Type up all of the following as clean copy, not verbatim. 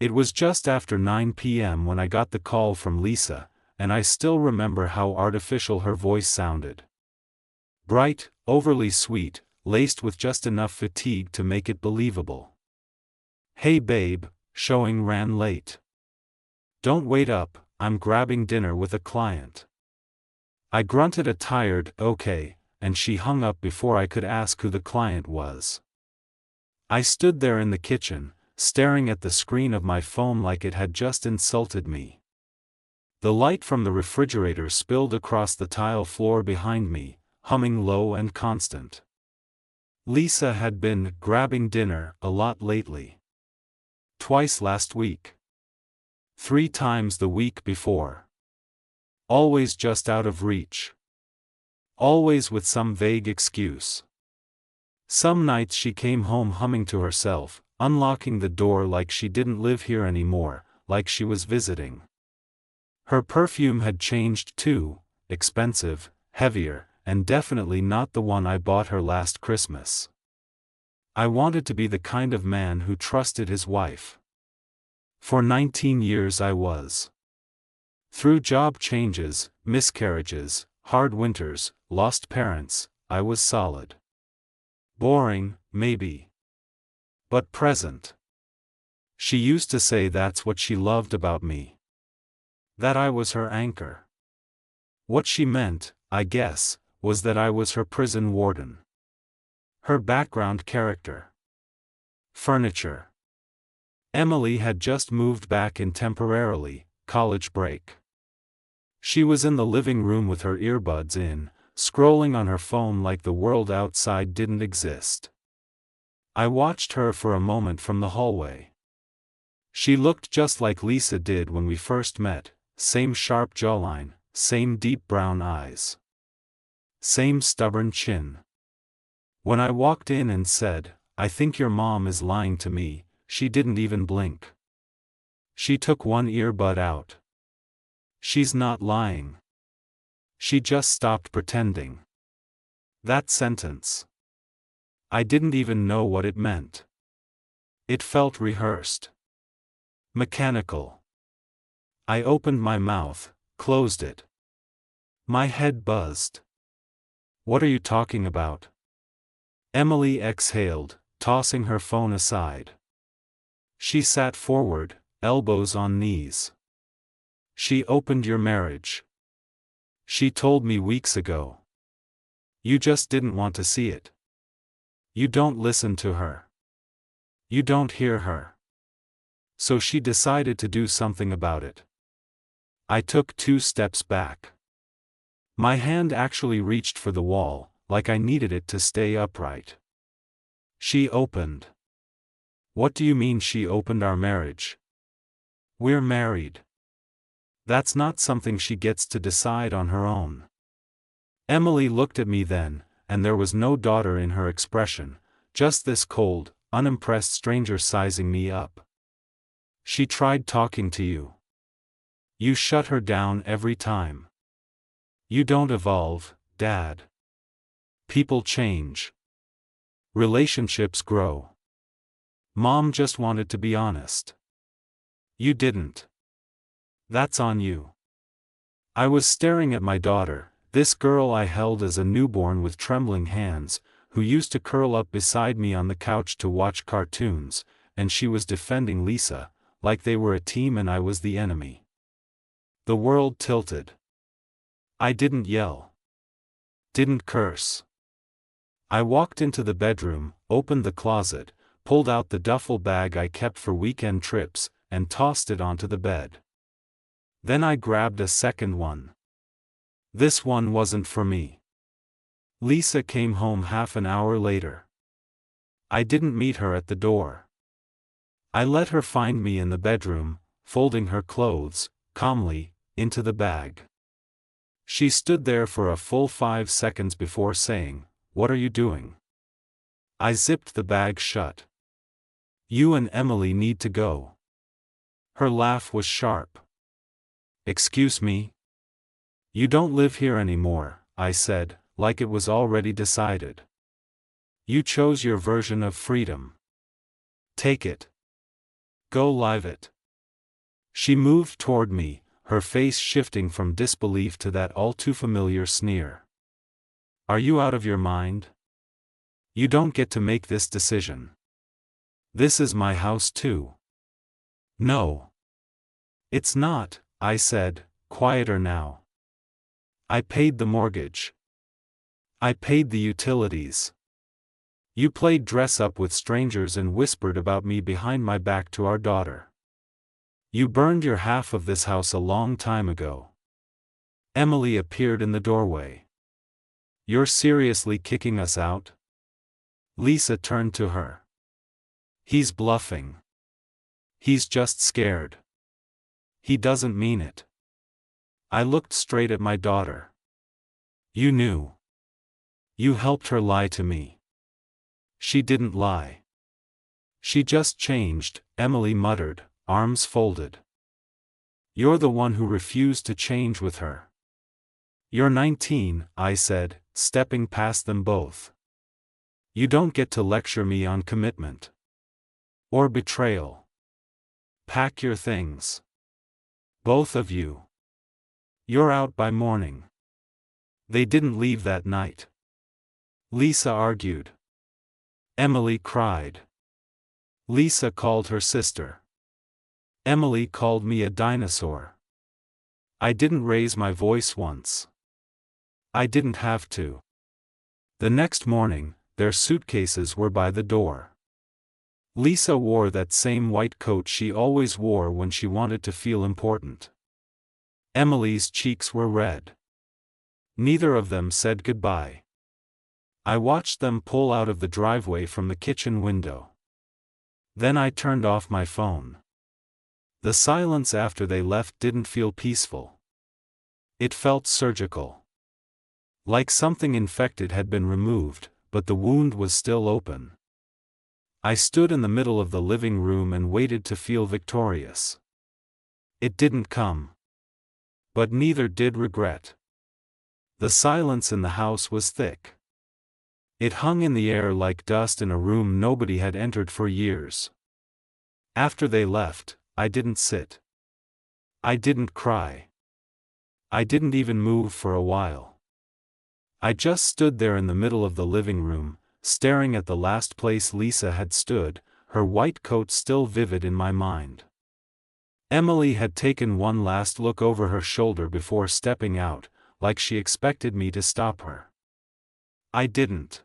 It was just after 9 p.m. when I got the call from Lisa, and I still remember how artificial her voice sounded. Bright, overly sweet, laced with just enough fatigue to make it believable. "Hey babe, showing ran late. Don't wait up, I'm grabbing dinner with a client." I grunted a tired, "Okay," and she hung up before I could ask who the client was. I stood there in the kitchen, staring at the screen of my phone like it had just insulted me. The light from the refrigerator spilled across the tile floor behind me, humming low and constant. Lisa had been grabbing dinner a lot lately. Twice last week. 3 times the week before. Always just out of reach. Always with some vague excuse. Some nights she came home humming to herself, unlocking the door like she didn't live here anymore, like she was visiting. Her perfume had changed too, expensive, heavier, and definitely not the one I bought her last Christmas. I wanted to be the kind of man who trusted his wife. For 19 years I was. Through job changes, miscarriages, hard winters, lost parents, I was solid. Boring, maybe. But present. She used to say that's what she loved about me. That I was her anchor. What she meant, I guess, was that I was her prison warden. Her background character. Furniture. Emily had just moved back in temporarily, college break. She was in the living room with her earbuds in, scrolling on her phone like the world outside didn't exist. I watched her for a moment from the hallway. She looked just like Lisa did when we first met, same sharp jawline, same deep brown eyes. Same stubborn chin. When I walked in and said, "I think your mom is lying to me," she didn't even blink. She took one earbud out. "She's not lying. She just stopped pretending." That sentence. I didn't even know what it meant. It felt rehearsed. Mechanical. I opened my mouth, closed it. My head buzzed. "What are you talking about?" Emily exhaled, tossing her phone aside. She sat forward, elbows on knees. "She opened your marriage. She told me weeks ago. You just didn't want to see it. You don't listen to her. You don't hear her. So she decided to do something about it." I took 2 steps back. My hand actually reached for the wall, like I needed it to stay upright. "She opened." "What do you mean she opened our marriage? We're married. That's not something she gets to decide on her own." Emily looked at me then, and there was no daughter in her expression, just this cold, unimpressed stranger sizing me up. "She tried talking to you. You shut her down every time. You don't evolve, Dad. People change. Relationships grow. Mom just wanted to be honest. You didn't. That's on you." I was staring at my daughter, this girl I held as a newborn with trembling hands, who used to curl up beside me on the couch to watch cartoons, and she was defending Lisa, like they were a team and I was the enemy. The world tilted. I didn't yell. Didn't curse. I walked into the bedroom, opened the closet, pulled out the duffel bag I kept for weekend trips, and tossed it onto the bed. Then I grabbed a second one. This one wasn't for me. Lisa came home half an hour later. I didn't meet her at the door. I let her find me in the bedroom, folding her clothes, calmly, into the bag. She stood there for a full 5 seconds before saying, "What are you doing?" I zipped the bag shut. "You and Emily need to go." Her laugh was sharp. "Excuse me? You don't live here anymore," I said, like it was already decided. "You chose your version of freedom. Take it." Go live it. She moved toward me, her face shifting from disbelief to that all-too-familiar sneer. Are you out of your mind? You don't get to make this decision. This is my house too. No. It's not, I said, quieter now. I paid the mortgage. I paid the utilities. You played dress-up with strangers and whispered about me behind my back to our daughter. You burned your half of this house a long time ago. Emily appeared in the doorway. You're seriously kicking us out? Lisa turned to her. He's bluffing. He's just scared. He doesn't mean it. I looked straight at my daughter. You knew. You helped her lie to me. She didn't lie. She just changed, Emily muttered, arms folded. You're the one who refused to change with her. You're 19, I said, stepping past them both. You don't get to lecture me on commitment. Or betrayal. Pack your things. Both of you. You're out by morning. They didn't leave that night. Lisa argued. Emily cried. Lisa called her sister. Emily called me a dinosaur. I didn't raise my voice once. I didn't have to. The next morning, their suitcases were by the door. Lisa wore that same white coat she always wore when she wanted to feel important. Emily's cheeks were red. Neither of them said goodbye. I watched them pull out of the driveway from the kitchen window. Then I turned off my phone. The silence after they left didn't feel peaceful. It felt surgical. Like something infected had been removed, but the wound was still open. I stood in the middle of the living room and waited to feel victorious. It didn't come. But neither did regret. The silence in the house was thick. It hung in the air like dust in a room nobody had entered for years. After they left, I didn't sit. I didn't cry. I didn't even move for a while. I just stood there in the middle of the living room, staring at the last place Lisa had stood, her white coat still vivid in my mind. Emily had taken one last look over her shoulder before stepping out, like she expected me to stop her. I didn't.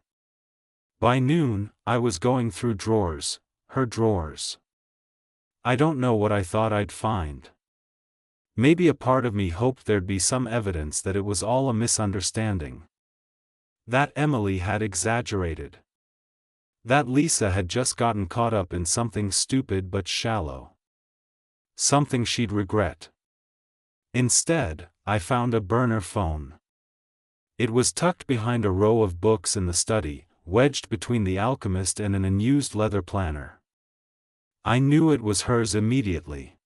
By noon, I was going through drawers, her drawers. I don't know what I thought I'd find. Maybe a part of me hoped there'd be some evidence that it was all a misunderstanding. That Emily had exaggerated. That Lisa had just gotten caught up in something stupid but shallow. Something she'd regret. Instead, I found a burner phone. It was tucked behind a row of books in the study, wedged between The Alchemist and an unused leather planner. I knew it was hers immediately.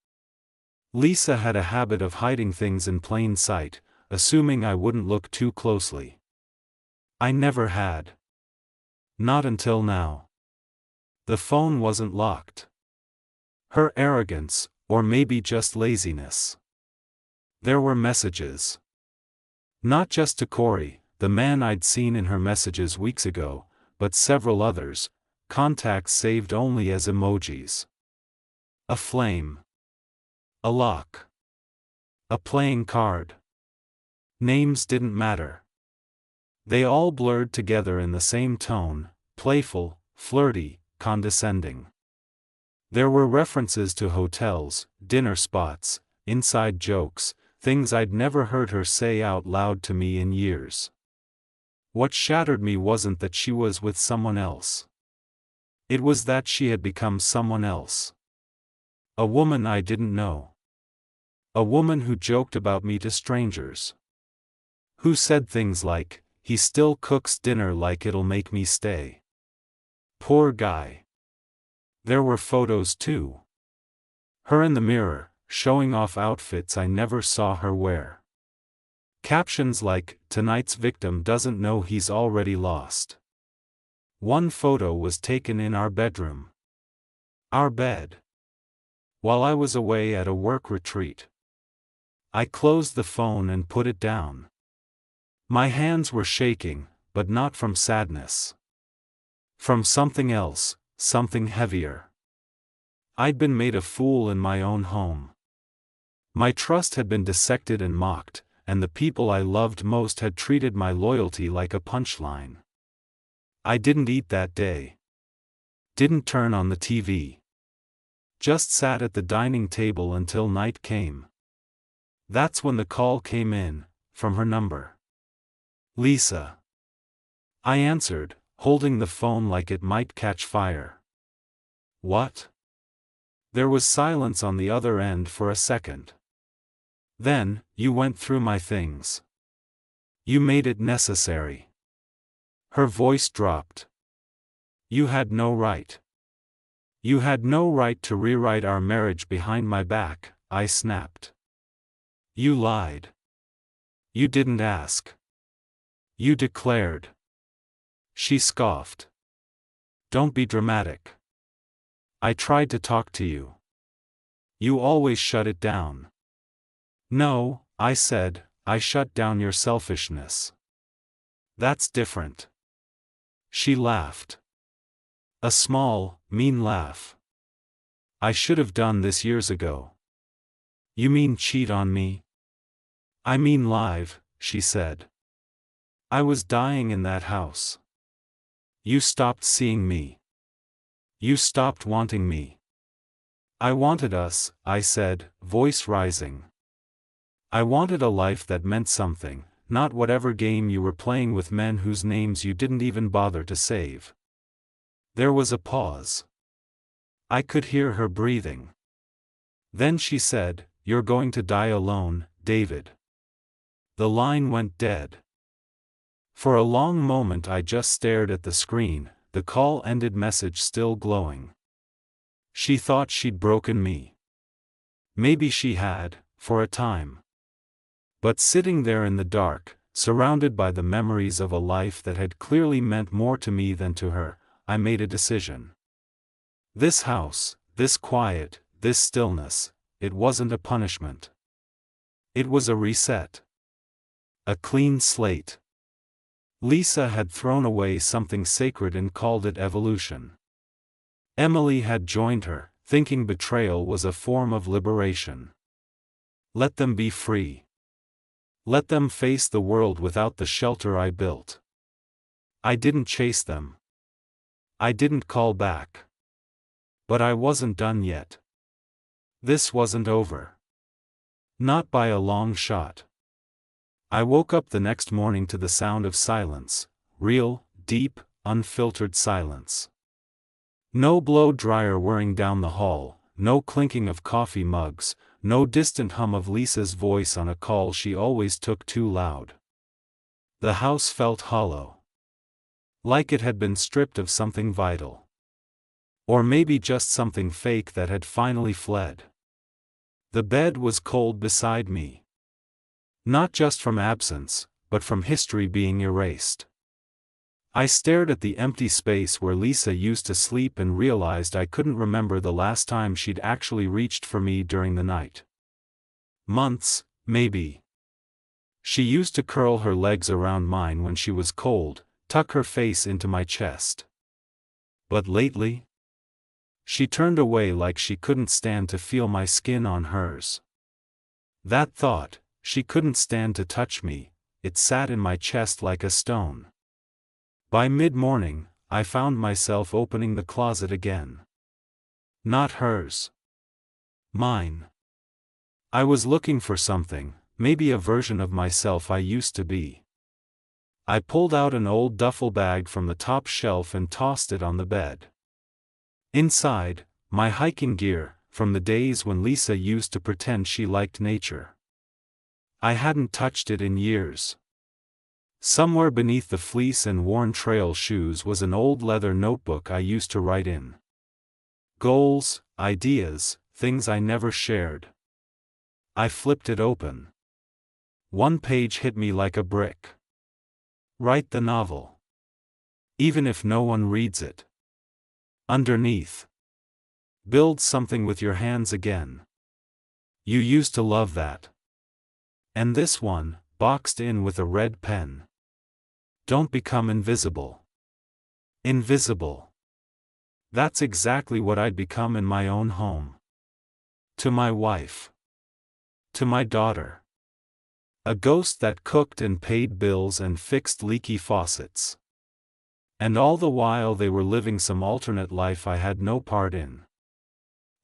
Lisa had a habit of hiding things in plain sight, assuming I wouldn't look too closely. I never had. Not until now. The phone wasn't locked. Her arrogance, or maybe just laziness. There were messages. Not just to Corey, the man I'd seen in her messages weeks ago, but several others, contacts saved only as emojis. A flame. A lock. A playing card. Names didn't matter. They all blurred together in the same tone, playful, flirty, condescending. There were references to hotels, dinner spots, inside jokes, things I'd never heard her say out loud to me in years. What shattered me wasn't that she was with someone else. It was that she had become someone else. A woman I didn't know. A woman who joked about me to strangers. Who said things like, "He still cooks dinner like it'll make me stay." Poor guy. There were photos too. Her in the mirror, showing off outfits I never saw her wear. Captions like, "Tonight's victim doesn't know he's already lost." One photo was taken in our bedroom. Our bed. while I was away at a work retreat. I closed the phone and put it down. My hands were shaking, but not from sadness. From something else, something heavier. I'd been made a fool in my own home. My trust had been dissected and mocked, and the people I loved most had treated my loyalty like a punchline. I didn't eat that day. Didn't turn on the TV. Just sat at the dining table until night came. That's when the call came in, from her number. Lisa. I answered, holding the phone like it might catch fire. What? There was silence on the other end for a second. Then, you went through my things. You made it necessary. Her voice dropped. You had no right. You had no right to rewrite our marriage behind my back, I snapped. You lied. You didn't ask. You declared. She scoffed. Don't be dramatic. I tried to talk to you. You always shut it down. No, I said, I shut down your selfishness. That's different. She laughed. A small, mean laugh. I should have done this years ago. You mean cheat on me? I mean live, she said. I was dying in that house. You stopped seeing me. You stopped wanting me. I wanted us, I said, voice rising. I wanted a life that meant something, not whatever game you were playing with men whose names you didn't even bother to save. There was a pause. I could hear her breathing. Then she said, You're going to die alone, David. The line went dead. For a long moment I just stared at the screen, the call-ended message still glowing. She thought she'd broken me. Maybe she had, for a time. But sitting there in the dark, surrounded by the memories of a life that had clearly meant more to me than to her, I made a decision. This house, this quiet, this stillness, it wasn't a punishment. It was a reset. A clean slate. Lisa had thrown away something sacred and called it evolution. Emily had joined her, thinking betrayal was a form of liberation. Let them be free. Let them face the world without the shelter I built. I didn't chase them. I didn't call back. But I wasn't done yet. This wasn't over. Not by a long shot. I woke up the next morning to the sound of silence, real, deep, unfiltered silence. No blow dryer whirring down the hall, no clinking of coffee mugs, no distant hum of Lisa's voice on a call she always took too loud. The house felt hollow. Like it had been stripped of something vital. Or maybe just something fake that had finally fled. The bed was cold beside me. Not just from absence, but from history being erased. I stared at the empty space where Lisa used to sleep and realized I couldn't remember the last time she'd actually reached for me during the night. Months, maybe. She used to curl her legs around mine when she was cold, tuck her face into my chest. But lately? She turned away like she couldn't stand to feel my skin on hers. That thought, she couldn't stand to touch me, it sat in my chest like a stone. By mid-morning, I found myself opening the closet again. Not hers. Mine. I was looking for something, maybe a version of myself I used to be. I pulled out an old duffel bag from the top shelf and tossed it on the bed. Inside, my hiking gear, from the days when Lisa used to pretend she liked nature. I hadn't touched it in years. Somewhere beneath the fleece and worn trail shoes was an old leather notebook I used to write in. Goals, ideas, things I never shared. I flipped it open. One page hit me like a brick. Write the novel. Even if no one reads it. Underneath. Build something with your hands again. You used to love that. And this one, boxed in with a red pen. Don't become invisible. Invisible. That's exactly what I'd become in my own home. To my wife. To my daughter. A ghost that cooked and paid bills and fixed leaky faucets. And all the while they were living some alternate life I had no part in.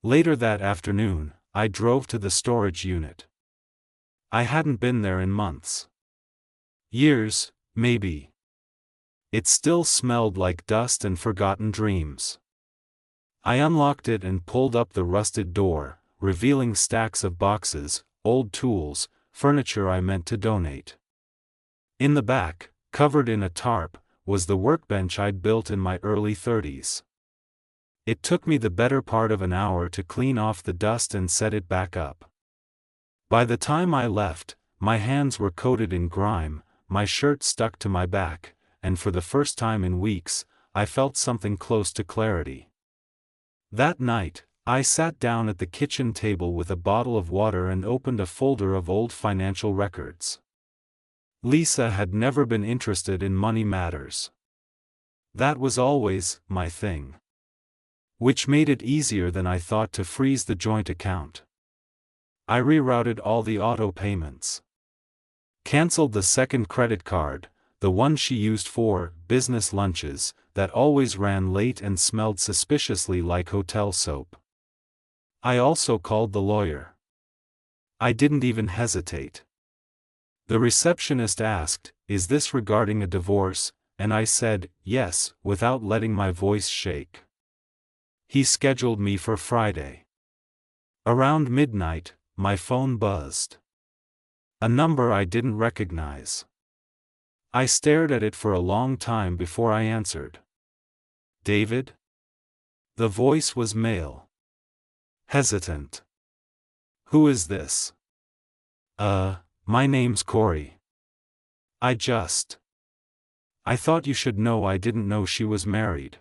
Later that afternoon, I drove to the storage unit. I hadn't been there in months. Years, maybe. It still smelled like dust and forgotten dreams. I unlocked it and pulled up the rusted door, revealing stacks of boxes, old tools, furniture I meant to donate. In the back, covered in a tarp, was the workbench I'd built in my early 30s. It took me the better part of an hour to clean off the dust and set it back up. By the time I left, my hands were coated in grime, my shirt stuck to my back, and for the first time in weeks, I felt something close to clarity. That night, I sat down at the kitchen table with a bottle of water and opened a folder of old financial records. Lisa had never been interested in money matters. That was always my thing. Which made it easier than I thought to freeze the joint account. I rerouted all the auto payments. Cancelled the second credit card, the one she used for business lunches, that always ran late and smelled suspiciously like hotel soap. I also called the lawyer. I didn't even hesitate. The receptionist asked, "Is this regarding a divorce?" and I said, "Yes," without letting my voice shake. He scheduled me for Friday. Around midnight, my phone buzzed. A number I didn't recognize. I stared at it for a long time before I answered. "David?" The voice was male. Hesitant. "Who is this?" My name's Corey. I thought you should know I didn't know she was married.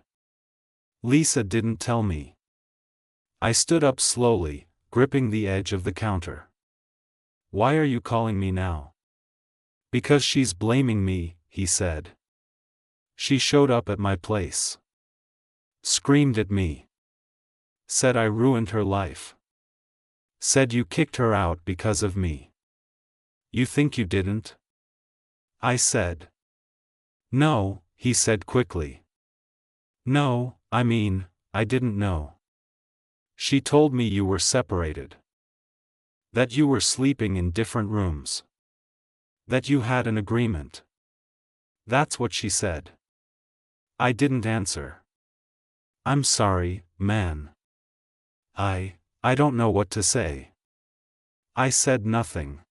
Lisa didn't tell me." I stood up slowly, gripping the edge of the counter. "Why are you calling me now?" "Because she's blaming me," he said. "She showed up at my place. Screamed at me. Said I ruined her life. Said you kicked her out because of me. You think you didn't?" I said. "No," he said quickly. "No, I didn't know. She told me you were separated. That you were sleeping in different rooms. That you had an agreement. That's what she said." I didn't answer. "I'm sorry, man. I don't know what to say." I said nothing.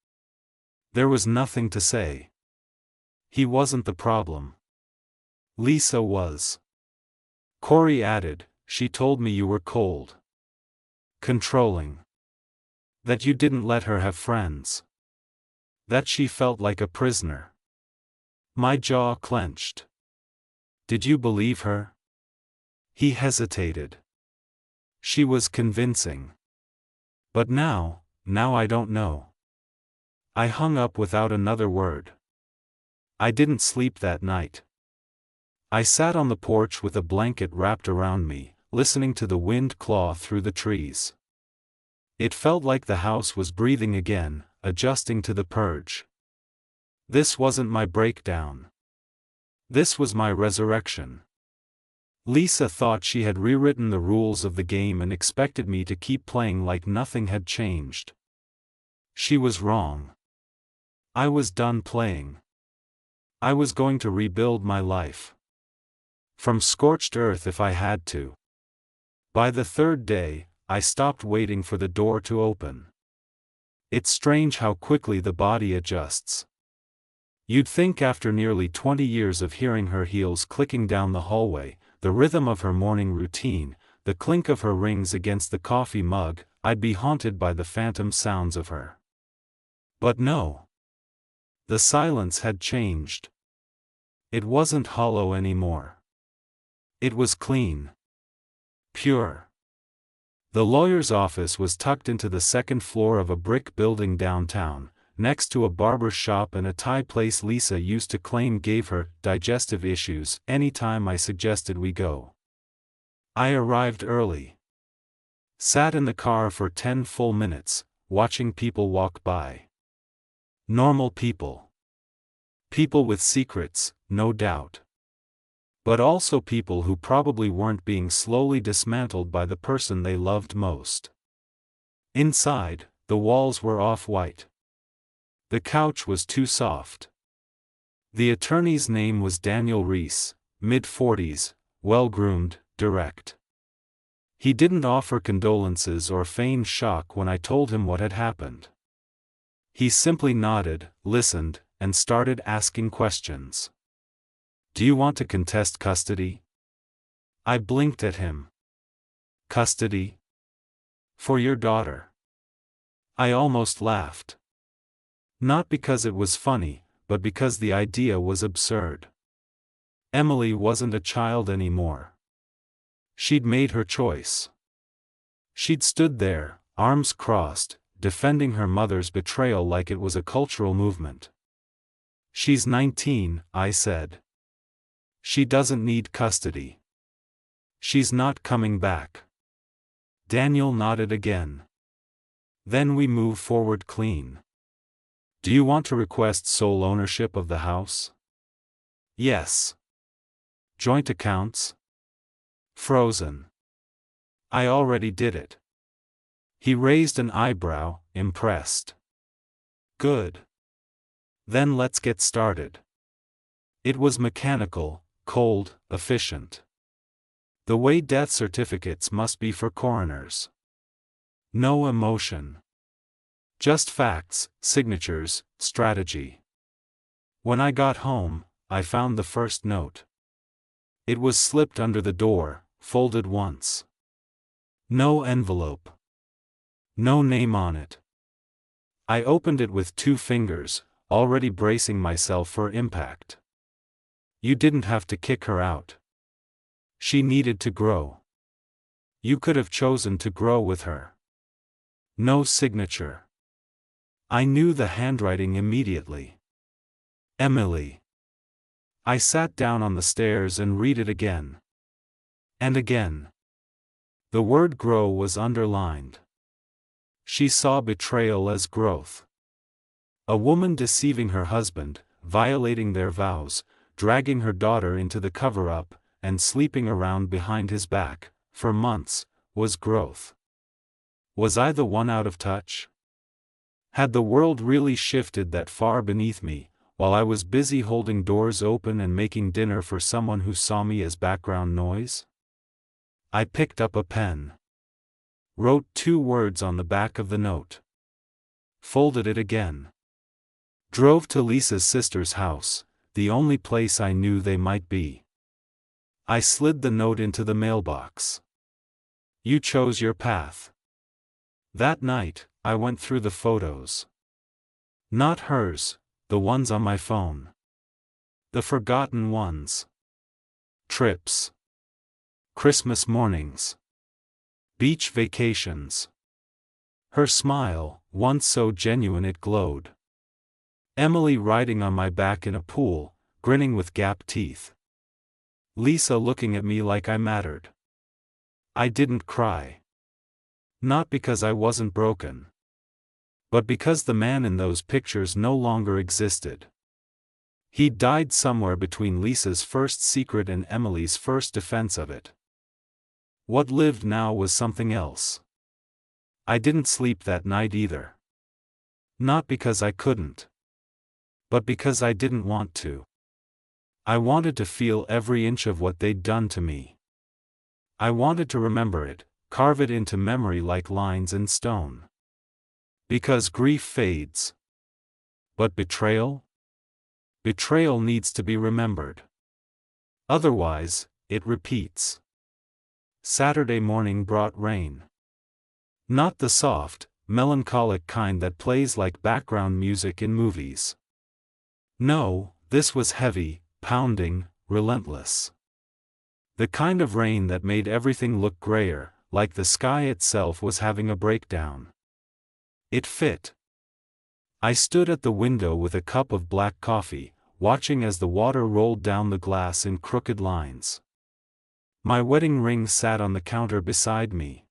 There was nothing to say. He wasn't the problem. Lisa was. Corey added, "She told me you were cold. Controlling. That you didn't let her have friends. That she felt like a prisoner." My jaw clenched. "Did you believe her?" He hesitated. "She was convincing. But now I don't know." I hung up without another word. I didn't sleep that night. I sat on the porch with a blanket wrapped around me, listening to the wind claw through the trees. It felt like the house was breathing again, adjusting to the purge. This wasn't my breakdown. This was my resurrection. Lisa thought she had rewritten the rules of the game and expected me to keep playing like nothing had changed. She was wrong. I was done playing. I was going to rebuild my life. From scorched earth if I had to. By the third day, I stopped waiting for the door to open. It's strange how quickly the body adjusts. You'd think after nearly 20 years of hearing her heels clicking down the hallway, the rhythm of her morning routine, the clink of her rings against the coffee mug, I'd be haunted by the phantom sounds of her. But no. The silence had changed. It wasn't hollow anymore. It was clean. Pure. The lawyer's office was tucked into the second floor of a brick building downtown, next to a barber shop and a Thai place Lisa used to claim gave her digestive issues anytime I suggested we go. I arrived early. Sat in the car for 10 full minutes, watching people walk by. Normal people. People with secrets, no doubt. But also people who probably weren't being slowly dismantled by the person they loved most. Inside, the walls were off-white. The couch was too soft. The attorney's name was Daniel Reese, mid-40s, well-groomed, direct. He didn't offer condolences or feign shock when I told him what had happened. He simply nodded, listened, and started asking questions. "Do you want to contest custody?" I blinked at him. "Custody? For your daughter?" I almost laughed. Not because it was funny, but because the idea was absurd. Emily wasn't a child anymore. She'd made her choice. She'd stood there, arms crossed, defending her mother's betrayal like it was a cultural movement. "She's 19, I said. She doesn't need custody. She's not coming back." Daniel nodded again. "Then we move forward clean. Do you want to request sole ownership of the house?" "Yes." "Joint accounts?" "Frozen." "I already did it." He raised an eyebrow, impressed. "Good. Then let's get started." It was mechanical, cold, efficient. The way death certificates must be for coroners. No emotion. Just facts, signatures, strategy. When I got home, I found the first note. It was slipped under the door, folded once. No envelope. No name on it. I opened it with 2 fingers, already bracing myself for impact. "You didn't have to kick her out. She needed to grow. You could have chosen to grow with her." No signature. I knew the handwriting immediately. "Emily." I sat down on the stairs and read it again. And again. The word grow was underlined. She saw betrayal as growth. A woman deceiving her husband, violating their vows, dragging her daughter into the cover-up, and sleeping around behind his back, for months, was growth. Was I the one out of touch? Had the world really shifted that far beneath me, while I was busy holding doors open and making dinner for someone who saw me as background noise? I picked up a pen. Wrote 2 words on the back of the note. Folded it again. Drove to Lisa's sister's house, the only place I knew they might be. I slid the note into the mailbox. "You chose your path." That night, I went through the photos. Not hers, the ones on my phone. The forgotten ones. Trips. Christmas mornings. Beach vacations. Her smile, once so genuine it glowed. Emily riding on my back in a pool, grinning with gap teeth. Lisa looking at me like I mattered. I didn't cry. Not because I wasn't broken. But because the man in those pictures no longer existed. He'd died somewhere between Lisa's first secret and Emily's first defense of it. What lived now was something else. I didn't sleep that night either. Not because I couldn't. But because I didn't want to. I wanted to feel every inch of what they'd done to me. I wanted to remember it, carve it into memory like lines in stone. Because grief fades. But betrayal? Betrayal needs to be remembered. Otherwise, it repeats. Saturday morning brought rain. Not the soft, melancholic kind that plays like background music in movies. No, this was heavy, pounding, relentless. The kind of rain that made everything look grayer, like the sky itself was having a breakdown. It fit. I stood at the window with a cup of black coffee, watching as the water rolled down the glass in crooked lines. My wedding ring sat on the counter beside me.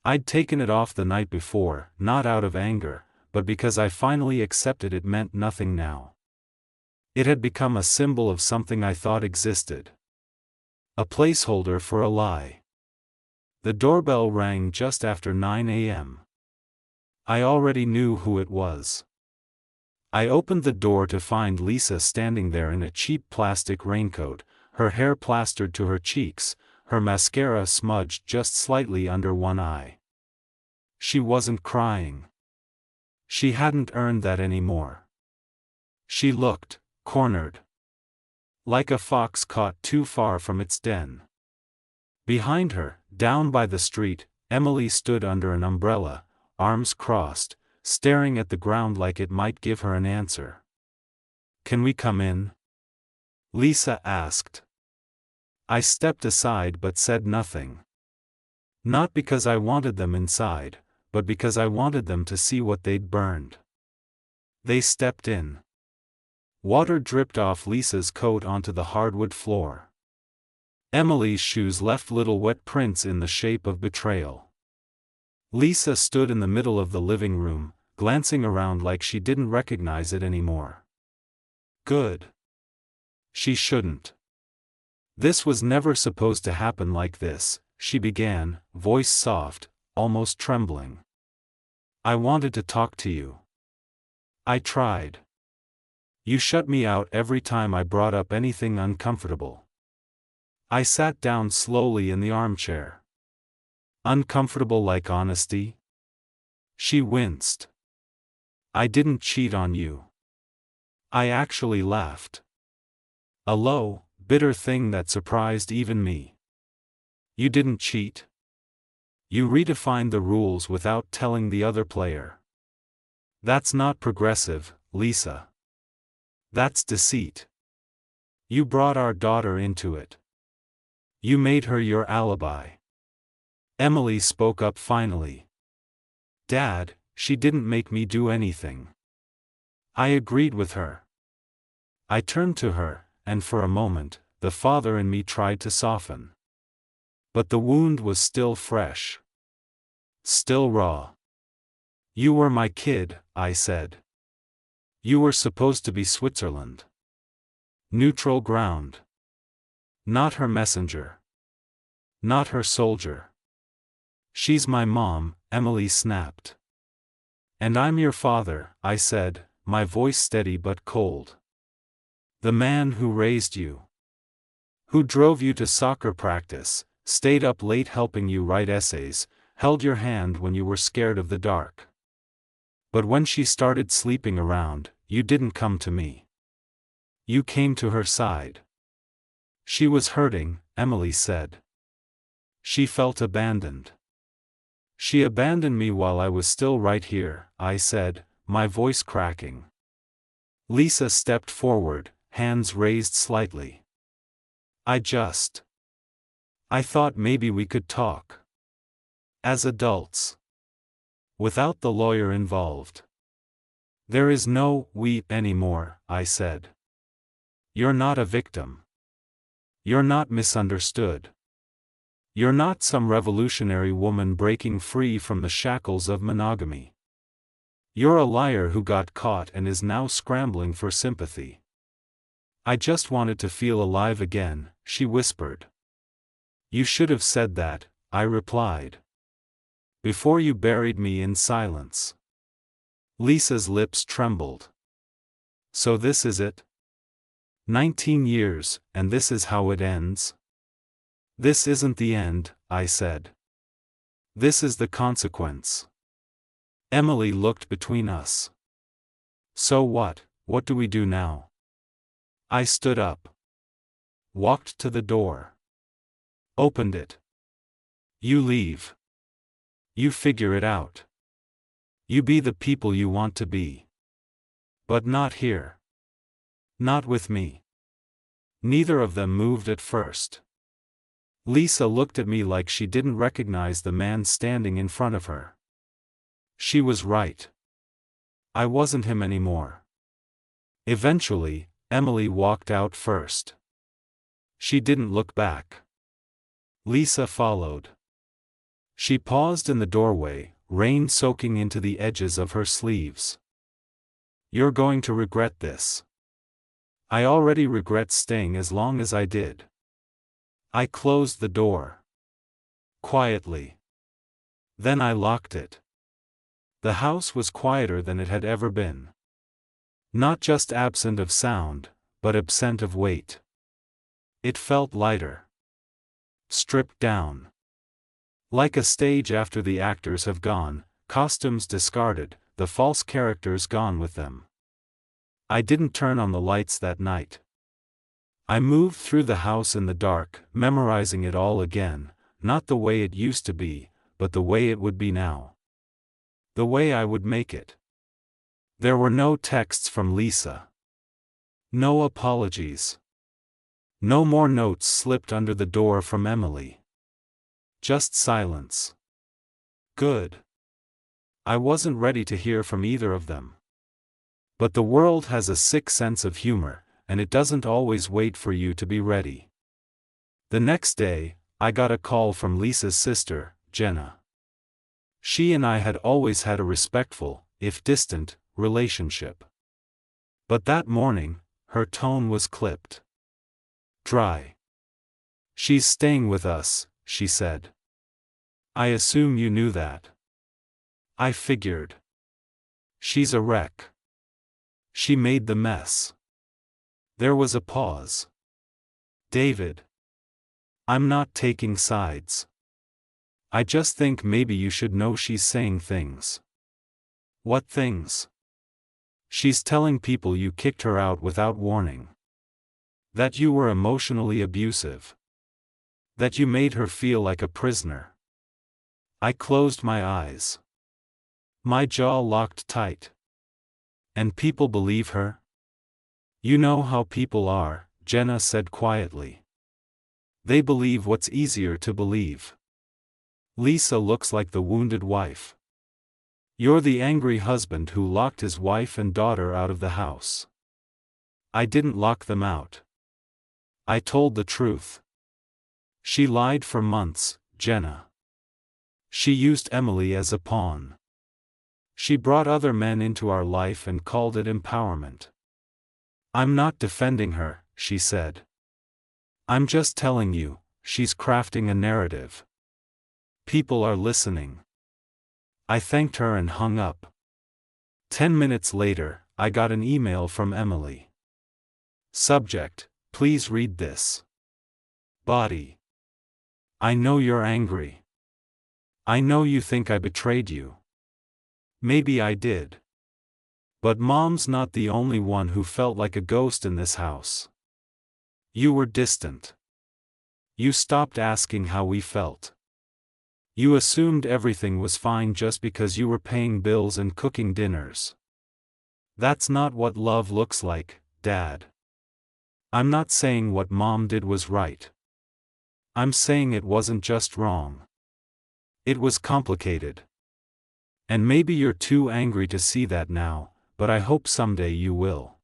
I'd taken it off the night before, not out of anger, but because I finally accepted it meant nothing now. It had become a symbol of something I thought existed. A placeholder for a lie. The doorbell rang just after 9 a.m. I already knew who it was. I opened the door to find Lisa standing there in a cheap plastic raincoat, her hair plastered to her cheeks, her mascara smudged just slightly under one eye. She wasn't crying. She hadn't earned that anymore. She looked cornered. Like a fox caught too far from its den. Behind her, down by the street, Emily stood under an umbrella, arms crossed, staring at the ground like it might give her an answer. "Can we come in?" Lisa asked. I stepped aside but said nothing. Not because I wanted them inside, but because I wanted them to see what they'd burned. They stepped in. Water dripped off Lisa's coat onto the hardwood floor. Emily's shoes left little wet prints in the shape of betrayal. Lisa stood in the middle of the living room, glancing around like she didn't recognize it anymore. Good. She shouldn't. This was never supposed to happen like this, she began, voice soft, almost trembling. I wanted to talk to you. I tried. You shut me out every time I brought up anything uncomfortable. I sat down slowly in the armchair. Uncomfortable like honesty? She winced. I didn't cheat on you. I actually laughed. A low, bitter thing that surprised even me. You didn't cheat. You redefined the rules without telling the other player. That's not progressive, Lisa. That's deceit. You brought our daughter into it. You made her your alibi. Emily spoke up finally. Dad, she didn't make me do anything. I agreed with her. I turned to her, and for a moment, the father in me tried to soften. But the wound was still fresh. Still raw. You were my kid, I said. You were supposed to be Switzerland. Neutral ground. Not her messenger. Not her soldier. She's my mom, Emily snapped. And I'm your father, I said, my voice steady but cold. The man who raised you. Who drove you to soccer practice, stayed up late helping you write essays, held your hand when you were scared of the dark. But when she started sleeping around, you didn't come to me. You came to her side. She was hurting, Emily said. She felt abandoned. She abandoned me while I was still right here, I said, my voice cracking. Lisa stepped forward, hands raised slightly. I thought maybe we could talk. As adults. Without the lawyer involved. There is no we anymore, I said. You're not a victim. You're not misunderstood. You're not some revolutionary woman breaking free from the shackles of monogamy. You're a liar who got caught and is now scrambling for sympathy. I just wanted to feel alive again, she whispered. You should have said that, I replied. Before you buried me in silence. Lisa's lips trembled. So this is it? 19 years, and this is how it ends? This isn't the end, I said. This is the consequence. Emily looked between us. So what do we do now? I stood up. Walked to the door. Opened it. You leave. You figure it out. You be the people you want to be. But not here. Not with me. Neither of them moved at first. Lisa looked at me like she didn't recognize the man standing in front of her. She was right. I wasn't him anymore. Eventually, Emily walked out first. She didn't look back. Lisa followed. She paused in the doorway, rain soaking into the edges of her sleeves. "You're going to regret this." "I already regret staying as long as I did." I closed the door. Quietly. Then I locked it. The house was quieter than it had ever been. Not just absent of sound, but absent of weight. It felt lighter. Stripped down. Like a stage after the actors have gone, costumes discarded, the false characters gone with them. I didn't turn on the lights that night. I moved through the house in the dark, memorizing it all again, not the way it used to be, but the way it would be now. The way I would make it. There were no texts from Lisa. No apologies. No more notes slipped under the door from Emily. Just silence. Good. I wasn't ready to hear from either of them. But the world has a sick sense of humor, and it doesn't always wait for you to be ready. The next day, I got a call from Lisa's sister, Jenna. She and I had always had a respectful, if distant, relationship. But that morning, her tone was clipped. Dry. "She's staying with us," she said. "I assume you knew that." "I figured. She's a wreck. She made the mess." There was a pause. "David. I'm not taking sides. I just think maybe you should know she's saying things." "What things?" "She's telling people you kicked her out without warning. That you were emotionally abusive. That you made her feel like a prisoner." I closed my eyes. My jaw locked tight. "And people believe her?" "You know how people are," Jenna said quietly. "They believe what's easier to believe. Lisa looks like the wounded wife. You're the angry husband who locked his wife and daughter out of the house." "I didn't lock them out. I told the truth." "She lied for months, Jenna. She used Emily as a pawn. She brought other men into our life and called it empowerment." "I'm not defending her," she said. "I'm just telling you, she's crafting a narrative. People are listening." I thanked her and hung up. 10 minutes later, I got an email from Emily. Subject: "Please read this." Body: "I know you're angry. I know you think I betrayed you. Maybe I did. But Mom's not the only one who felt like a ghost in this house. You were distant. You stopped asking how we felt. You assumed everything was fine just because you were paying bills and cooking dinners. That's not what love looks like, Dad. I'm not saying what Mom did was right. I'm saying it wasn't just wrong. It was complicated. And maybe you're too angry to see that now, but I hope someday you will.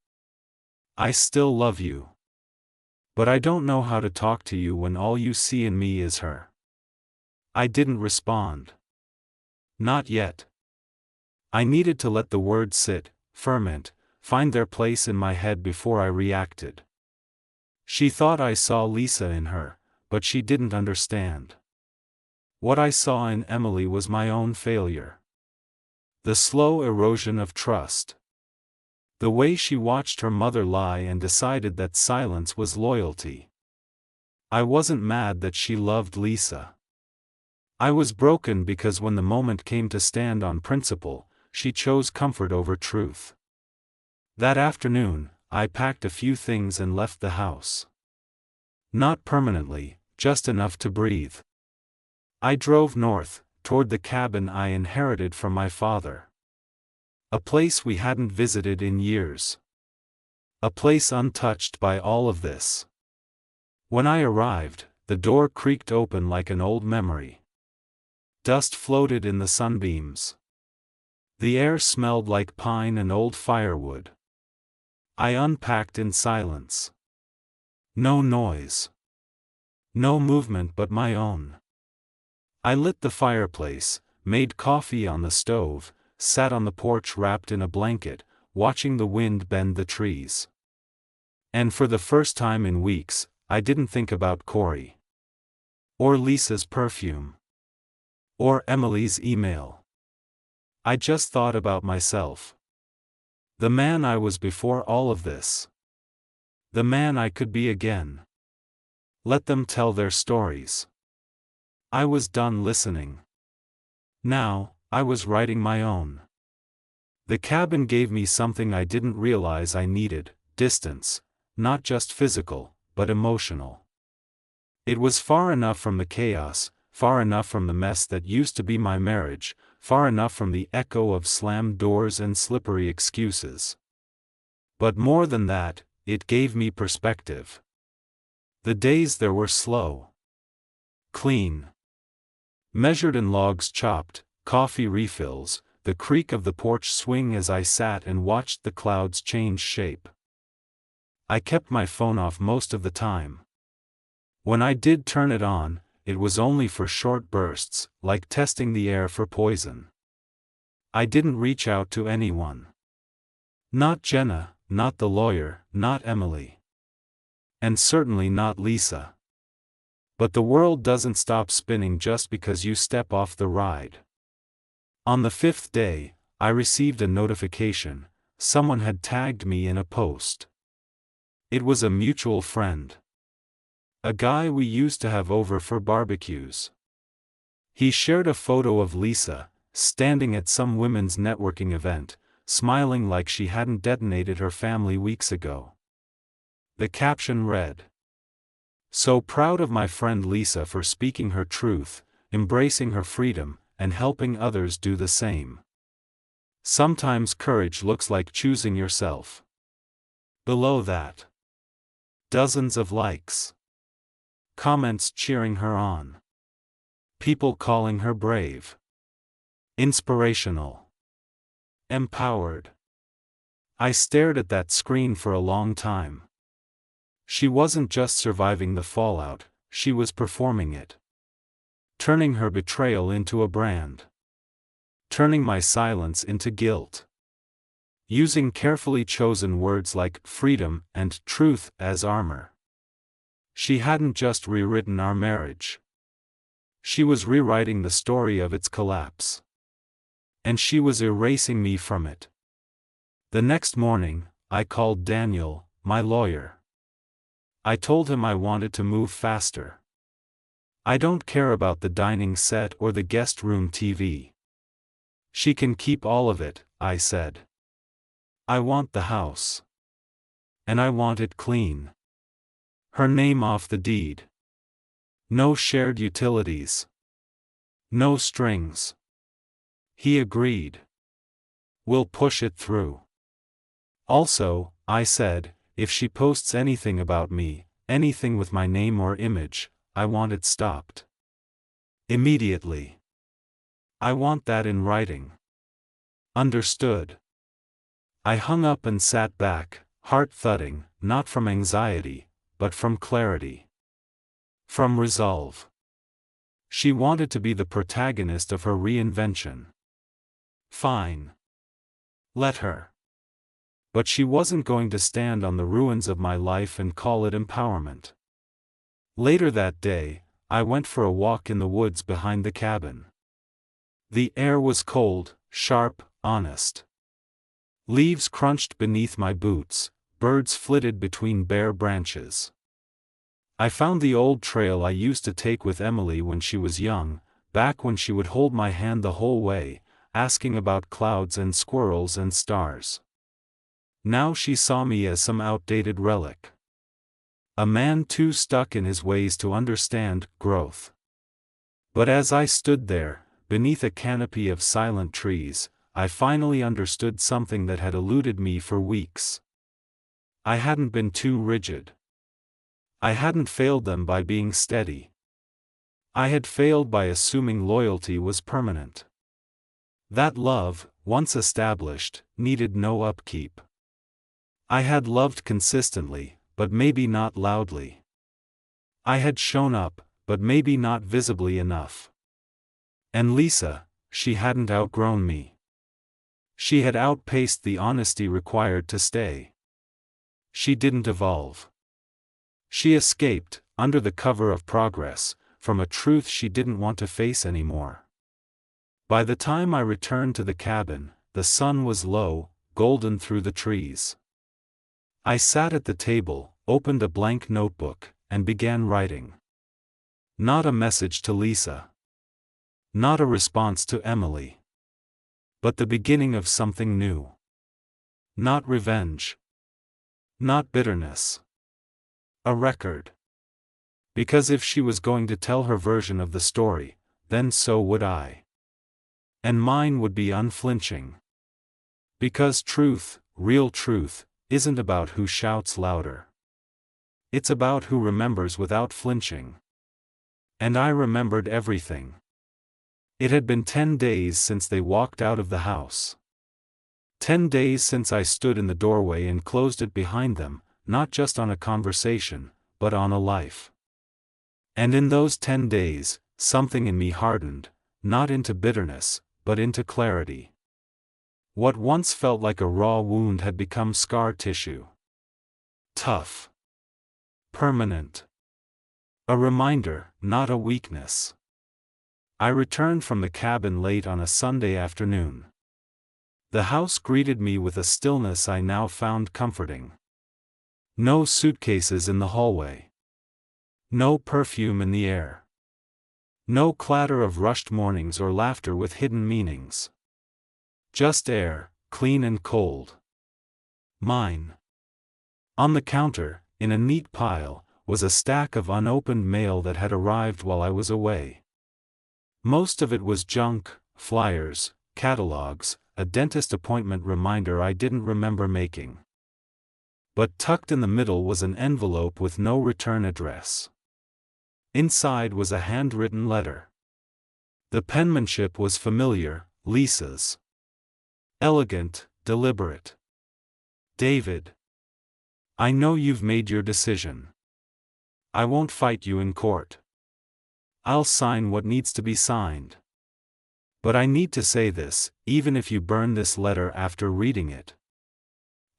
I still love you. But I don't know how to talk to you when all you see in me is her." I didn't respond. Not yet. I needed to let the words sit, ferment, find their place in my head before I reacted. She thought I saw Lisa in her, but she didn't understand. What I saw in Emily was my own failure. The slow erosion of trust. The way she watched her mother lie and decided that silence was loyalty. I wasn't mad that she loved Lisa. I was broken because when the moment came to stand on principle, she chose comfort over truth. That afternoon, I packed a few things and left the house. Not permanently, just enough to breathe. I drove north, toward the cabin I inherited from my father. A place we hadn't visited in years. A place untouched by all of this. When I arrived, the door creaked open like an old memory. Dust floated in the sunbeams. The air smelled like pine and old firewood. I unpacked in silence. No noise. No movement but my own. I lit the fireplace, made coffee on the stove, sat on the porch wrapped in a blanket, watching the wind bend the trees. And for the first time in weeks, I didn't think about Corey. Or Lisa's perfume. Or Emily's email. I just thought about myself. The man I was before all of this. The man I could be again. Let them tell their stories. I was done listening. Now, I was writing my own. The cabin gave me something I didn't realize I needed: distance, not just physical, but emotional. It was far enough from the chaos, far enough from the mess that used to be my marriage, far enough from the echo of slammed doors and slippery excuses. But more than that, it gave me perspective. The days there were slow. Clean. Measured in logs chopped, coffee refills, the creak of the porch swing as I sat and watched the clouds change shape. I kept my phone off most of the time. When I did turn it on, it was only for short bursts, like testing the air for poison. I didn't reach out to anyone. Not Jenna, not the lawyer, not Emily. And certainly not Lisa. But the world doesn't stop spinning just because you step off the ride. On the 5th day, I received a notification: someone had tagged me in a post. It was a mutual friend. A guy we used to have over for barbecues. He shared a photo of Lisa, standing at some women's networking event, smiling like she hadn't detonated her family weeks ago. The caption read: "So proud of my friend Lisa for speaking her truth, embracing her freedom, and helping others do the same. Sometimes courage looks like choosing yourself." Below that, dozens of likes. Comments cheering her on. People calling her brave. Inspirational. Empowered. I stared at that screen for a long time. She wasn't just surviving the fallout, she was performing it. Turning her betrayal into a brand. Turning my silence into guilt. Using carefully chosen words like freedom and truth as armor. She hadn't just rewritten our marriage. She was rewriting the story of its collapse. And she was erasing me from it. The next morning, I called Daniel, my lawyer. I told him I wanted to move faster. I don't care about the dining set or the guest room TV. She can keep all of it, I said. I want the house. And I want it clean. Her name off the deed. No shared utilities. No strings. He agreed. We'll push it through. Also, I said, if she posts anything about me, anything with my name or image, I want it stopped. Immediately. I want that in writing. Understood. I hung up and sat back, heart thudding, not from anxiety, but from clarity. From resolve. She wanted to be the protagonist of her reinvention. Fine. Let her. But she wasn't going to stand on the ruins of my life and call it empowerment. Later that day, I went for a walk in the woods behind the cabin. The air was cold, sharp, honest. Leaves crunched beneath my boots, birds flitted between bare branches. I found the old trail I used to take with Emily when she was young, back when she would hold my hand the whole way, asking about clouds and squirrels and stars. Now she saw me as some outdated relic. A man too stuck in his ways to understand growth. But as I stood there, beneath a canopy of silent trees, I finally understood something that had eluded me for weeks. I hadn't been too rigid. I hadn't failed them by being steady. I had failed by assuming loyalty was permanent. That love, once established, needed no upkeep. I had loved consistently, but maybe not loudly. I had shown up, but maybe not visibly enough. And Lisa, she hadn't outgrown me. She had outpaced the honesty required to stay. She didn't evolve. She escaped, under the cover of progress, from a truth she didn't want to face anymore. By the time I returned to the cabin, the sun was low, golden through the trees. I sat at the table, opened a blank notebook, and began writing. Not a message to Lisa. Not a response to Emily. But the beginning of something new. Not revenge. Not bitterness. A record. Because if she was going to tell her version of the story, then so would I. And mine would be unflinching. Because truth, real truth, isn't about who shouts louder. It's about who remembers without flinching. And I remembered everything. It had been 10 days since they walked out of the house. 10 days since I stood in the doorway and closed it behind them, not just on a conversation, but on a life. And in those 10 days, something in me hardened, not into bitterness, but into clarity. What once felt like a raw wound had become scar tissue. Tough. Permanent. A reminder, not a weakness. I returned from the cabin late on a Sunday afternoon. The house greeted me with a stillness I now found comforting. No suitcases in the hallway. No perfume in the air. No clatter of rushed mornings or laughter with hidden meanings. Just air, clean and cold. Mine. On the counter, in a neat pile, was a stack of unopened mail that had arrived while I was away. Most of it was junk, flyers, catalogs, a dentist appointment reminder I didn't remember making. But tucked in the middle was an envelope with no return address. Inside was a handwritten letter. The penmanship was familiar, Lisa's. Elegant, deliberate. David. I know you've made your decision. I won't fight you in court. I'll sign what needs to be signed. But I need to say this, even if you burn this letter after reading it.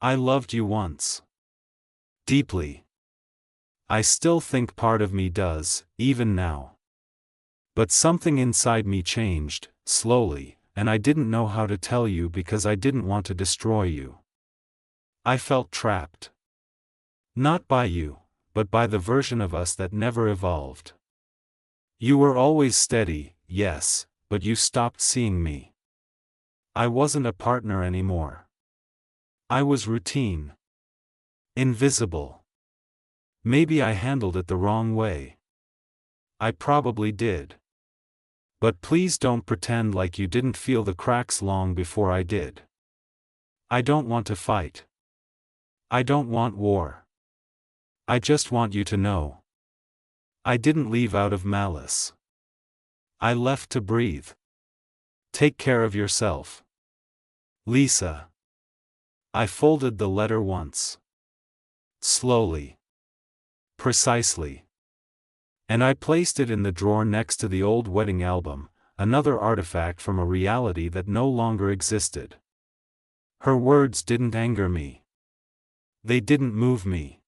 I loved you once. Deeply. I still think part of me does, even now. But something inside me changed, slowly, and I didn't know how to tell you because I didn't want to destroy you. I felt trapped. Not by you, but by the version of us that never evolved. You were always steady, yes, but you stopped seeing me. I wasn't a partner anymore. I was routine. Invisible. Maybe I handled it the wrong way. I probably did. But please don't pretend like you didn't feel the cracks long before I did. I don't want to fight. I don't want war. I just want you to know. I didn't leave out of malice. I left to breathe. Take care of yourself. Lisa. I folded the letter once. Slowly. Precisely. And I placed it in the drawer next to the old wedding album, another artifact from a reality that no longer existed. Her words didn't anger me. They didn't move me.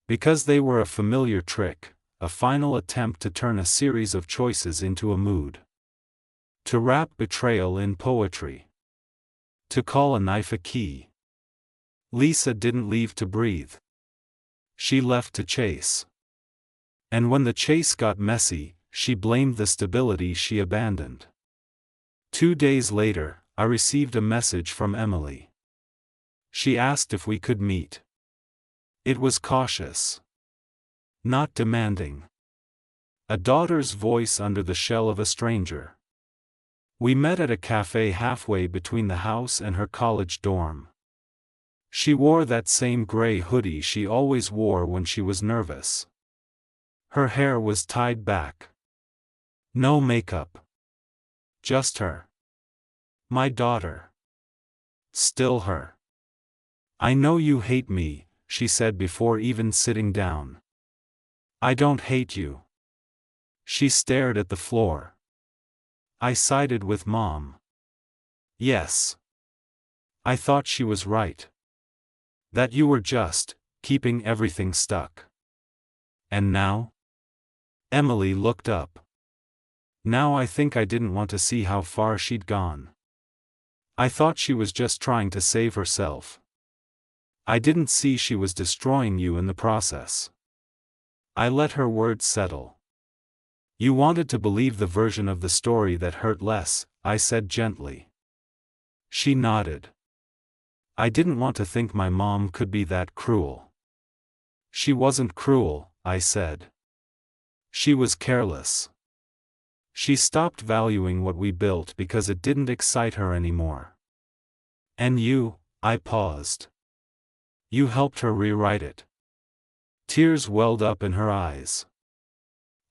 Because they were a familiar trick, a final attempt to turn a series of choices into a mood. To wrap betrayal in poetry. To call a knife a key. Lisa didn't leave to breathe. She left to chase. And when the chase got messy, she blamed the stability she abandoned. 2 days later, I received a message from Emily. She asked if we could meet. It was cautious. Not demanding. A daughter's voice under the shell of a stranger. We met at a cafe halfway between the house and her college dorm. She wore that same gray hoodie she always wore when she was nervous. Her hair was tied back. No makeup. Just her. My daughter. Still her. "I know you hate me," she said before even sitting down. "I don't hate you." She stared at the floor. I sided with Mom. Yes. I thought she was right. That you were just keeping everything stuck. And now? Emily looked up. Now I think I didn't want to see how far she'd gone. I thought she was just trying to save herself. I didn't see she was destroying you in the process. I let her words settle. "You wanted to believe the version of the story that hurt less," I said gently. She nodded. "I didn't want to think my mom could be that cruel." "She wasn't cruel," I said. "She was careless. She stopped valuing what we built because it didn't excite her anymore." "And you," I paused. "You helped her rewrite it." Tears welled up in her eyes.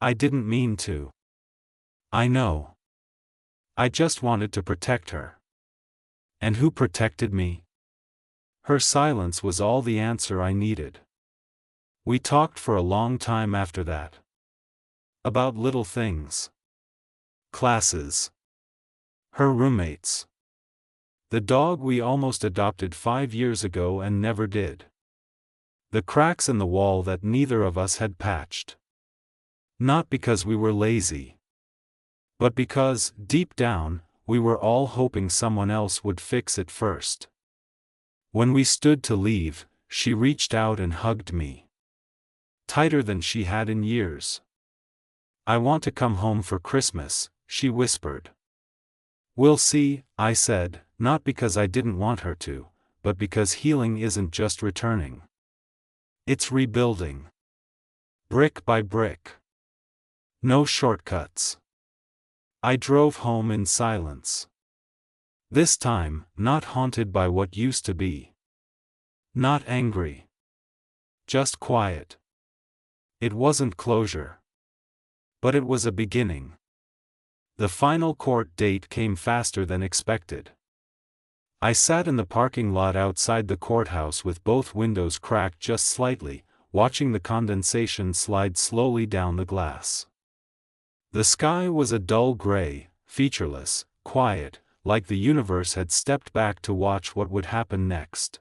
"I didn't mean to." "I know. I just wanted to protect her." "And who protected me?" Her silence was all the answer I needed. We talked for a long time after that. About little things. Classes. Her roommates. The dog we almost adopted 5 years ago and never did. The cracks in the wall that neither of us had patched. Not because we were lazy. But because, deep down, we were all hoping someone else would fix it first. When we stood to leave, she reached out and hugged me. Tighter than she had in years. "I want to come home for Christmas," she whispered. "We'll see," I said, not because I didn't want her to, but because healing isn't just returning. It's rebuilding. Brick by brick. No shortcuts. I drove home in silence. This time, not haunted by what used to be. Not angry. Just quiet. It wasn't closure. But it was a beginning. The final court date came faster than expected. I sat in the parking lot outside the courthouse with both windows cracked just slightly, watching the condensation slide slowly down the glass. The sky was a dull gray, featureless, quiet, like the universe had stepped back to watch what would happen next.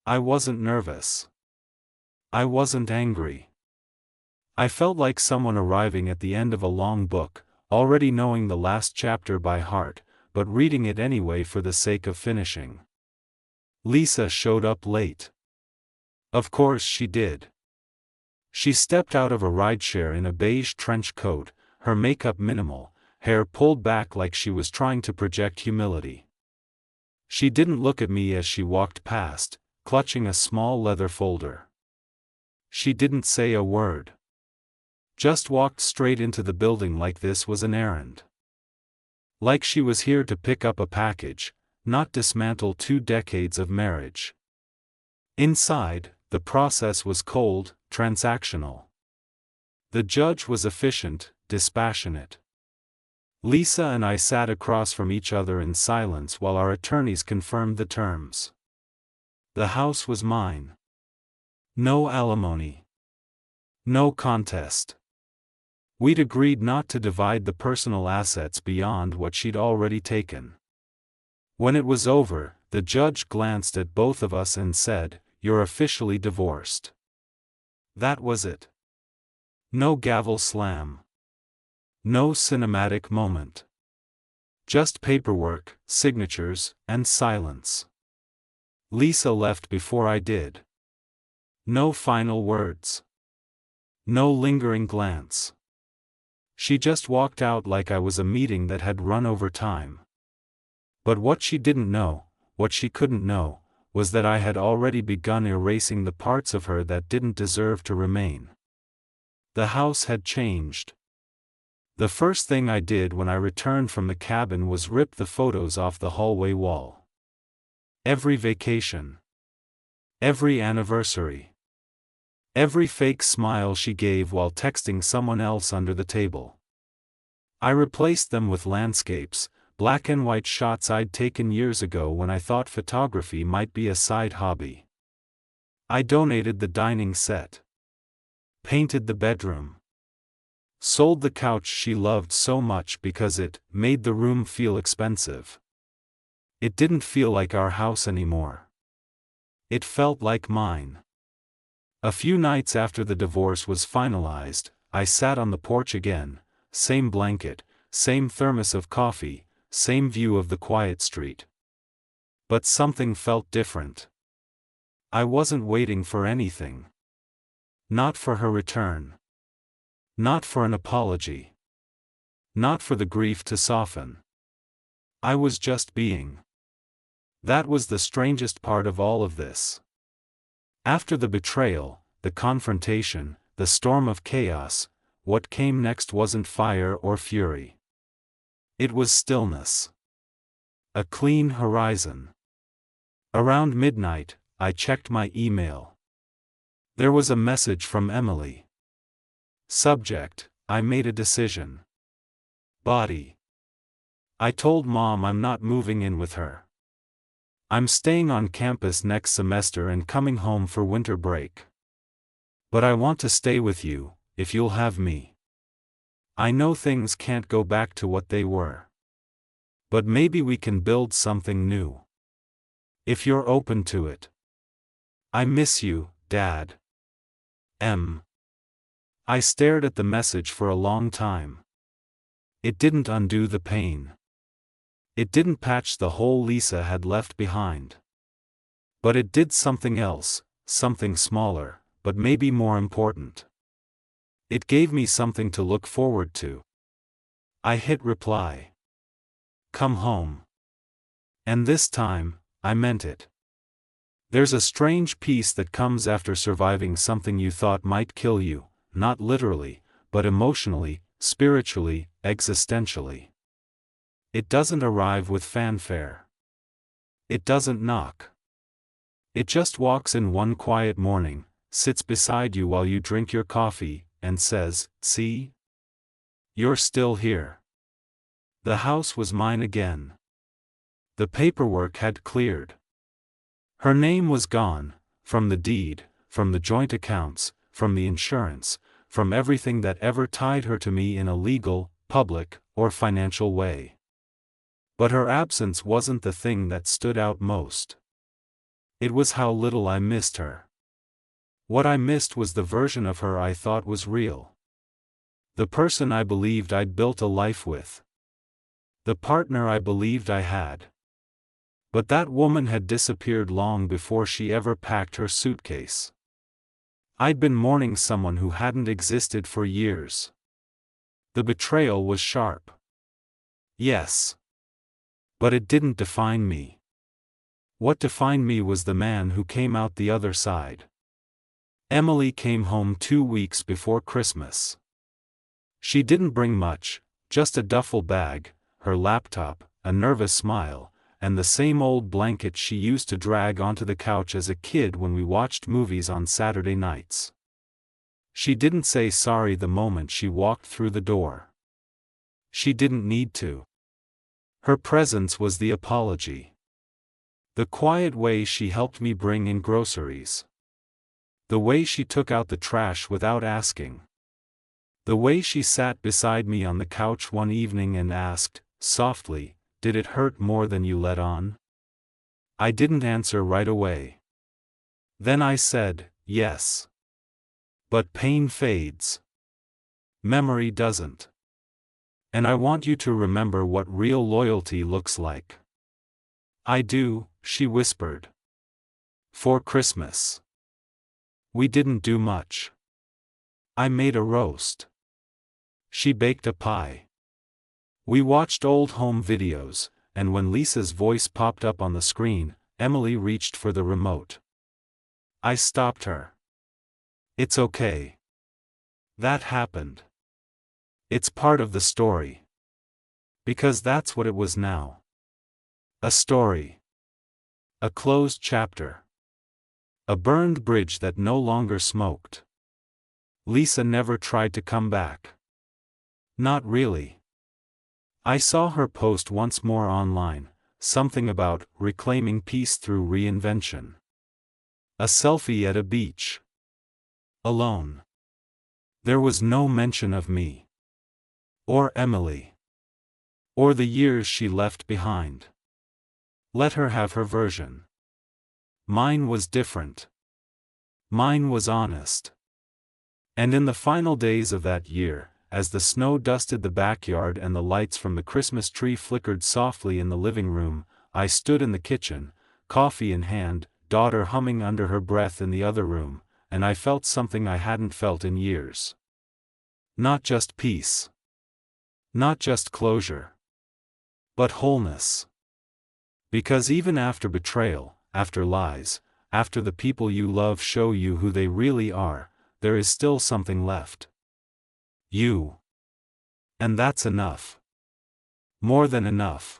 I wasn't nervous. I wasn't angry. I felt like someone arriving at the end of a long book, already knowing the last chapter by heart, but reading it anyway for the sake of finishing. Lisa showed up late. Of course she did. She stepped out of a rideshare in a beige trench coat, her makeup minimal, hair pulled back like she was trying to project humility. She didn't look at me as she walked past, clutching a small leather folder. She didn't say a word. Just walked straight into the building like this was an errand. Like she was here to pick up a package, not dismantle 2 decades of marriage. Inside, the process was cold, transactional. The judge was efficient, dispassionate. Lisa and I sat across from each other in silence while our attorneys confirmed the terms. The house was mine. No alimony. No contest. We'd agreed not to divide the personal assets beyond what she'd already taken. When it was over, the judge glanced at both of us and said, "You're officially divorced." That was it. No gavel slam. No cinematic moment. Just paperwork, signatures, and silence. Lisa left before I did. No final words. No lingering glance. She just walked out like I was a meeting that had run over time. But what she didn't know, what she couldn't know, was that I had already begun erasing the parts of her that didn't deserve to remain. The house had changed. The first thing I did when I returned from the cabin was rip the photos off the hallway wall. Every vacation. Every anniversary. Every fake smile she gave while texting someone else under the table. I replaced them with landscapes, black and white shots I'd taken years ago when I thought photography might be a side hobby. I donated the dining set. Painted the bedroom. Sold the couch she loved so much because it made the room feel expensive. It didn't feel like our house anymore. It felt like mine. A few nights after the divorce was finalized, I sat on the porch again, same blanket, same thermos of coffee, same view of the quiet street. But something felt different. I wasn't waiting for anything. Not for her return. Not for an apology. Not for the grief to soften. I was just being. That was the strangest part of all of this. After the betrayal, the confrontation, the storm of chaos, what came next wasn't fire or fury. It was stillness. A clean horizon. Around midnight, I checked my email. There was a message from Emily. Subject: I made a decision. Body: I told Mom I'm not moving in with her. I'm staying on campus next semester and coming home for winter break. But I want to stay with you, if you'll have me. I know things can't go back to what they were. But maybe we can build something new. If you're open to it. I miss you, Dad. M. I stared at the message for a long time. It didn't undo the pain. It didn't patch the hole Lisa had left behind. But it did something else, something smaller, but maybe more important. It gave me something to look forward to. I hit reply. Come home. And this time, I meant it. There's a strange peace that comes after surviving something you thought might kill you, not literally, but emotionally, spiritually, existentially. It doesn't arrive with fanfare. It doesn't knock. It just walks in one quiet morning, sits beside you while you drink your coffee, and says, "See? You're still here." The house was mine again. The paperwork had cleared. Her name was gone, from the deed, from the joint accounts, from the insurance, from everything that ever tied her to me in a legal, public, or financial way. But her absence wasn't the thing that stood out most. It was how little I missed her. What I missed was the version of her I thought was real. The person I believed I'd built a life with. The partner I believed I had. But that woman had disappeared long before she ever packed her suitcase. I'd been mourning someone who hadn't existed for years. The betrayal was sharp. Yes. But it didn't define me. What defined me was the man who came out the other side. Emily came home 2 weeks before Christmas. She didn't bring much, just a duffel bag, her laptop, a nervous smile, and the same old blanket she used to drag onto the couch as a kid when we watched movies on Saturday nights. She didn't say sorry the moment she walked through the door. She didn't need to. Her presence was the apology. The quiet way she helped me bring in groceries. The way she took out the trash without asking. The way she sat beside me on the couch one evening and asked, softly, "Did it hurt more than you let on?" I didn't answer right away. Then I said, "Yes. But pain fades. Memory doesn't. And I want you to remember what real loyalty looks like." "I do," she whispered. "For Christmas. We didn't do much. I made a roast. She baked a pie. We watched old home videos, and when Lisa's voice popped up on the screen, Emily reached for the remote. I stopped her. It's okay. That happened. It's part of the story. Because that's what it was now. A story. A closed chapter. A burned bridge that no longer smoked. Lisa never tried to come back. Not really. I saw her post once more online, something about reclaiming peace through reinvention. A selfie at a beach. Alone. There was no mention of me. Or Emily. Or the years she left behind. Let her have her version. Mine was different. Mine was honest. And in the final days of that year, as the snow dusted the backyard and the lights from the Christmas tree flickered softly in the living room, I stood in the kitchen, coffee in hand, daughter humming under her breath in the other room, and I felt something I hadn't felt in years. Not just peace. Not just closure. But wholeness. Because even after betrayal, after lies, after the people you love show you who they really are, there is still something left. You. And that's enough. More than enough.